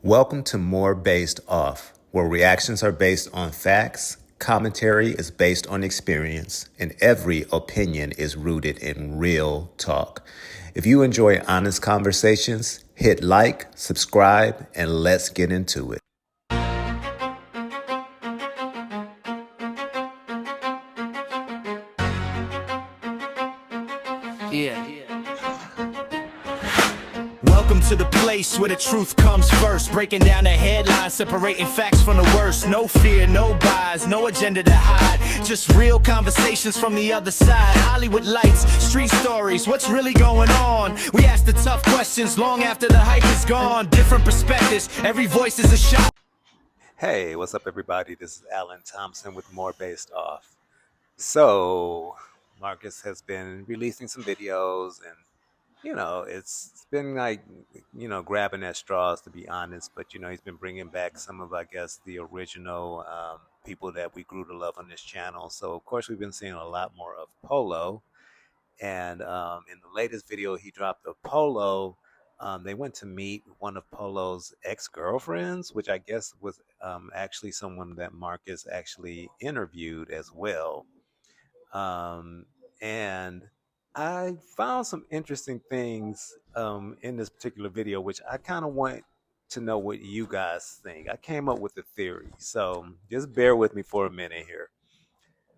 Welcome to More Based Off, where reactions are based on facts, commentary is based on experience, and every opinion is rooted in real talk. If you enjoy honest conversations, hit like, subscribe, and let's get into it. Welcome to the place where the truth comes first. Breaking down the headlines, separating facts from the worst. No fear, no bias, no agenda to hide. Just real conversations from the other side. Hollywood lights, street stories, what's really going on? We ask the tough questions long after the hype is gone. Different perspectives, every voice is a shot. Hey, what's up, everybody? This is Alan Thompson with More Based Off. So, Marcus has been releasing some videos and it's been like, grabbing at straws, to be honest. But, he's been bringing back some of, I guess, the original people that we grew to love on this channel. So, of course, we've been seeing a lot more of Polo. And in the latest video he dropped of Polo, they went to meet one of Polo's ex-girlfriends, which I guess was actually someone that Marcus actually interviewed as well. And I found some interesting things in this particular video, which I kind of want to know what you guys think. I came up with a theory, so just bear with me for a minute here.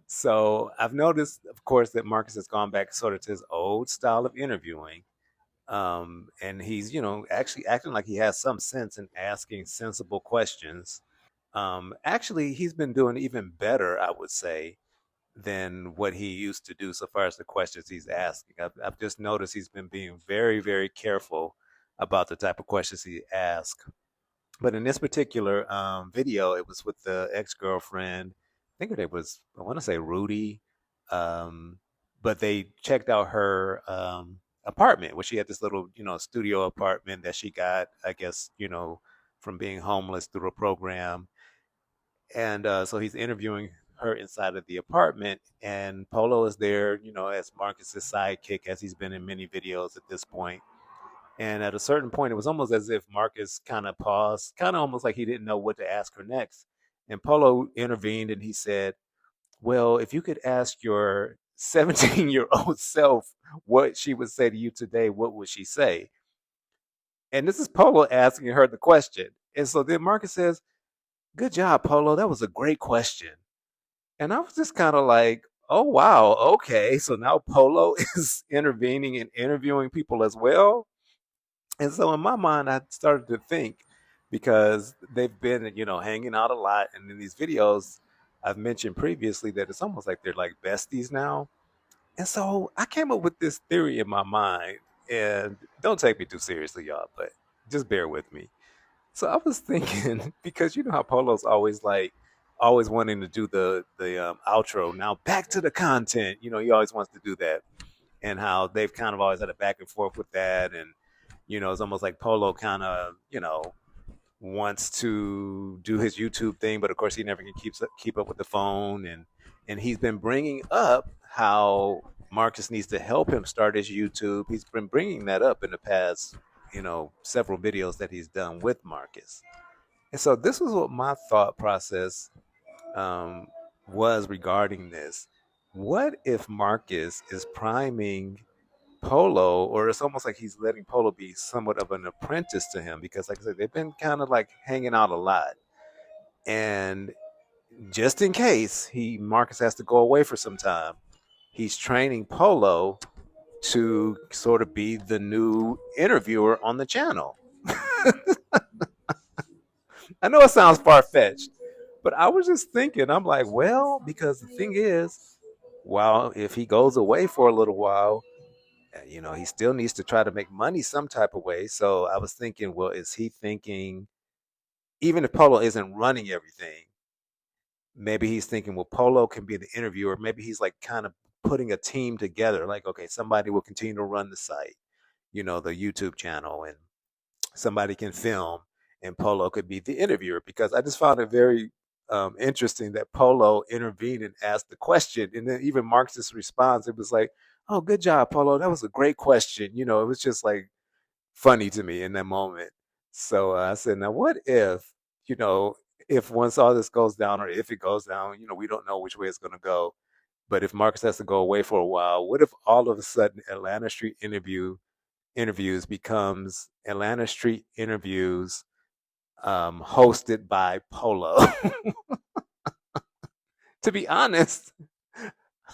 So I've noticed, of course, that Marcus has gone back sort of to his old style of interviewing. And he's, actually acting like he has some sense in asking sensible questions. Actually, he's been doing even better, I would say, than what he used to do so far as the questions he's asking. I've just noticed he's been being very, very careful about the type of questions he asks. But in this particular video, it was with the ex-girlfriend. I think her name was, I want to say Rudy. But they checked out her apartment, where she had this little, studio apartment that she got, I guess, from being homeless through a program. And so he's interviewing her inside of the apartment, and Polo is there, as Marcus's sidekick, as he's been in many videos at this point. And at a certain point, it was almost as if Marcus kind of paused, kind of almost like he didn't know what to ask her next. And Polo intervened and he said, well, if you could ask your 17-year-old self what she would say to you today, what would she say? And this is Polo asking her the question. And so then Marcus says, good job, Polo. That was a great question. And I was just kind of like, oh, wow, okay. So now Polo is intervening and interviewing people as well. And so in my mind, I started to think, because they've been, hanging out a lot. And in these videos, I've mentioned previously that it's almost like they're like besties now. And so I came up with this theory in my mind. And don't take me too seriously, y'all, but just bear with me. So I was thinking, because you know how Polo's always like, always wanting to do the outro. Now back to the content. He always wants to do that, and how they've kind of always had a back and forth with that. And it's almost like Polo kind of wants to do his YouTube thing, but of course he never can keep up with the phone. And he's been bringing up how Marcus needs to help him start his YouTube. He's been bringing that up in the past, several videos that he's done with Marcus. And so this was what my thought process was regarding this. What if Marcus is priming Polo, or it's almost like he's letting Polo be somewhat of an apprentice to him? Because, like I said, they've been kind of like hanging out a lot. And just in case Marcus has to go away for some time, he's training Polo to sort of be the new interviewer on the channel. I know it sounds far-fetched, but I was just thinking, I'm like, well, because the thing is, well, if he goes away for a little while, he still needs to try to make money some type of way. So I was thinking, well, is he thinking, even if Polo isn't running everything, maybe he's thinking, well, Polo can be the interviewer. Maybe he's like kind of putting a team together. Like, okay, somebody will continue to run the site, the YouTube channel, and somebody can film, and Polo could be the interviewer. Because I just found it very interesting that Polo intervened and asked the question, and then even Marcus' response, it was like, "Oh, good job, Polo. That was a great question." It was just like funny to me in that moment. So I said, now what if, you know, if once all this goes down, or if it goes down, we don't know which way it's going to go. But if Marcus has to go away for a while, what if all of a sudden Atlanta Street Interviews becomes Atlanta Street Interviews, hosted by Polo? To be honest,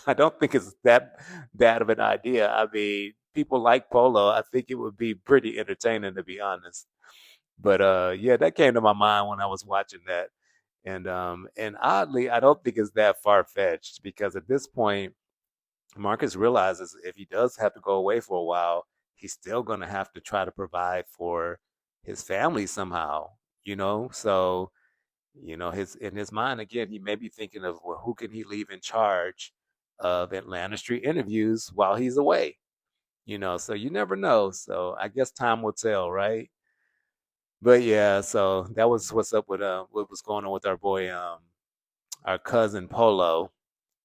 I don't think it's that bad of an idea. I mean, people like Polo. I think it would be pretty entertaining, to be honest. But yeah, that came to my mind when I was watching that. And oddly, I don't think it's that far fetched, because at this point, Marcus realizes if he does have to go away for a while, he's still going to have to try to provide for his family somehow, So, his in his mind again, he may be thinking of, well, who can he leave in charge of Atlanta Street Interviews while he's away, So you never know. So I guess time will tell, right? But yeah, so that was what's up with what was going on with our boy, our cousin Polo.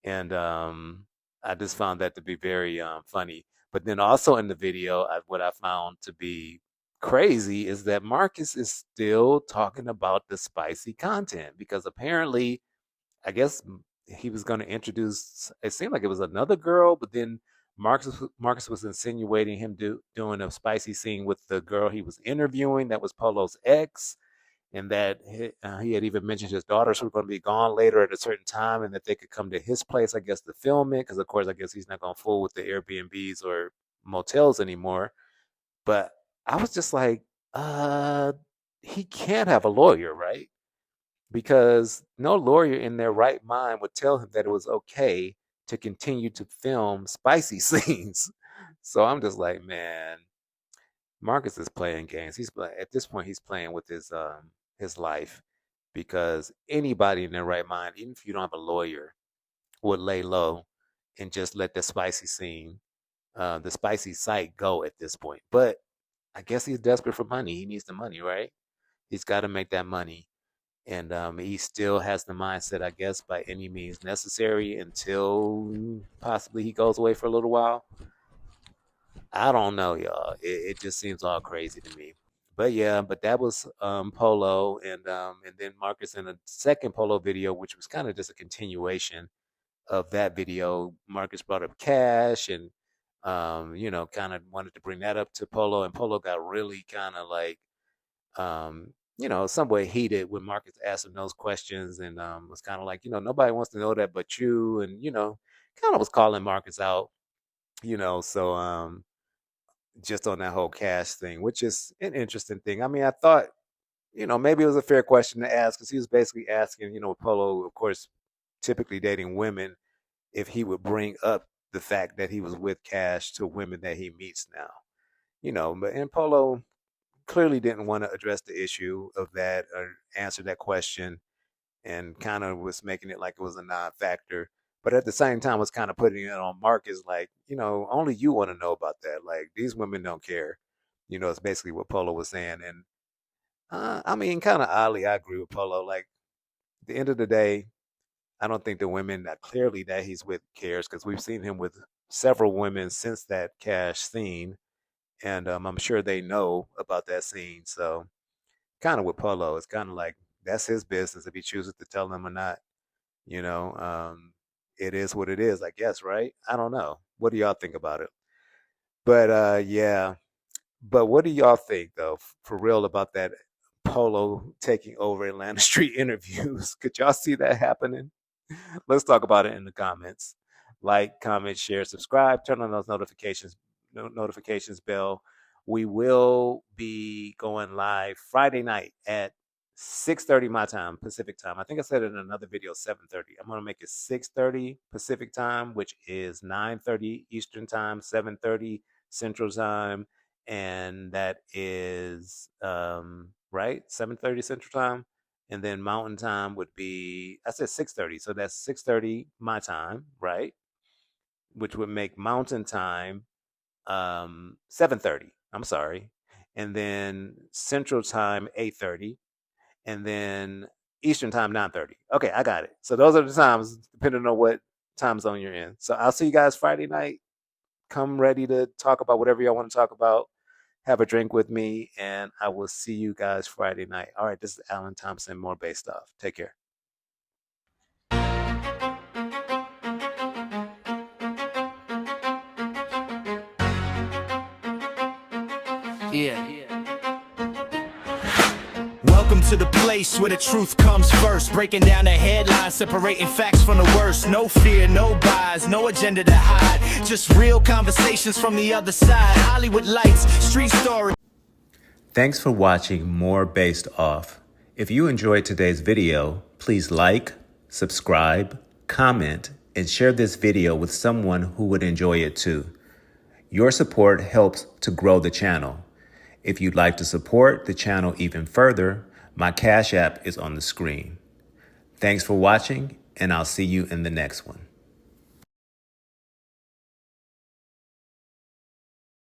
And I just found that to be very funny. But then also in the video, what I found to be crazy is that Marcus is still talking about the spicy content, because apparently, I guess he was going to introduce. It seemed like it was another girl, but then Marcus was insinuating him doing a spicy scene with the girl he was interviewing. That was Polo's ex, and that he had even mentioned his daughters were going to be gone later at a certain time, and that they could come to his place, I guess, to film it. Because of course, I guess he's not going to fool with the Airbnbs or motels anymore. But I was just like, uh, he can't have a lawyer, right? Because no lawyer in their right mind would tell him that it was okay to continue to film spicy scenes. So I'm just like, man, Marcus is playing games. At this point, he's playing with his life, because anybody in their right mind, even if you don't have a lawyer, would lay low and just let the spicy site go at this point. But I guess he's desperate for money. He needs the money, right? He's got to make that money. And he still has the mindset, I guess, by any means necessary, until possibly he goes away for a little while. I don't know, y'all. It just seems all crazy to me. But yeah, but that was Polo, and then Marcus in a second Polo video, which was kind of just a continuation of that video. Marcus brought up cash, and kind of wanted to bring that up to Polo, and Polo got really kind of like somewhat heated when Marcus asked him those questions, and was kind of like, nobody wants to know that but you, and kind of was calling Marcus out, so just on that whole cash thing, which is an interesting thing. I mean, I thought, maybe it was a fair question to ask, because he was basically asking, Polo, of course, typically dating women, if he would bring up the fact that he was with Cash to women that he meets now, but and Polo clearly didn't want to address the issue of that, or answer that question, and kind of was making it like it was a non-factor. But at the same time, was kind of putting it on Marcus, like, only you want to know about that. Like, these women don't care. It's basically what Polo was saying. And I mean, kind of oddly, I agree with Polo. Like, at the end of the day, I don't think the women that clearly that he's with cares, because we've seen him with several women since that Cash scene, and I'm sure they know about that scene. So, kind of with Polo, it's kind of like that's his business if he chooses to tell them or not. You know, um, it is what it is, I guess, right? I don't know. What do y'all think about it? But yeah. But what do y'all think though, for real, about that Polo taking over Atlanta Street Interviews? Could y'all see that happening? Let's talk about it in the comments. Like, comment, share, subscribe, turn on those notifications bell. We will be going live Friday night at 6:30 my time, Pacific time. I think I said it in another video, 7:30. I'm gonna make it 6:30 Pacific time, which is 9:30 Eastern time, 7:30 Central time, and that is right, 7:30 Central time. And then Mountain time would be, I said 6:30, so that's 6:30 my time, right? Which would make Mountain time 7:30. I'm sorry. And then Central time 8:30, and then Eastern time 9:30. Okay, I got it. So those are the times depending on what time zone you're in. So I'll see you guys Friday night. Come ready to talk about whatever y'all want to talk about. have a drink with me, and I will see you guys Friday night. All right, this is Alan Thompson, more Bay Stuff. Take care. Yeah. Welcome to the place where the truth comes first. Breaking down the headlines, separating facts from the worst. No fear, no bias, no agenda to hide. Just real conversations from the other side. Hollywood lights, street stories. Thanks for watching More Based Off. If you enjoyed today's video, please like, subscribe, comment, and share this video with someone who would enjoy it too. Your support helps to grow the channel. If you'd like to support the channel even further, my Cash App is on the screen. Thanks for watching, and I'll see you in the next one.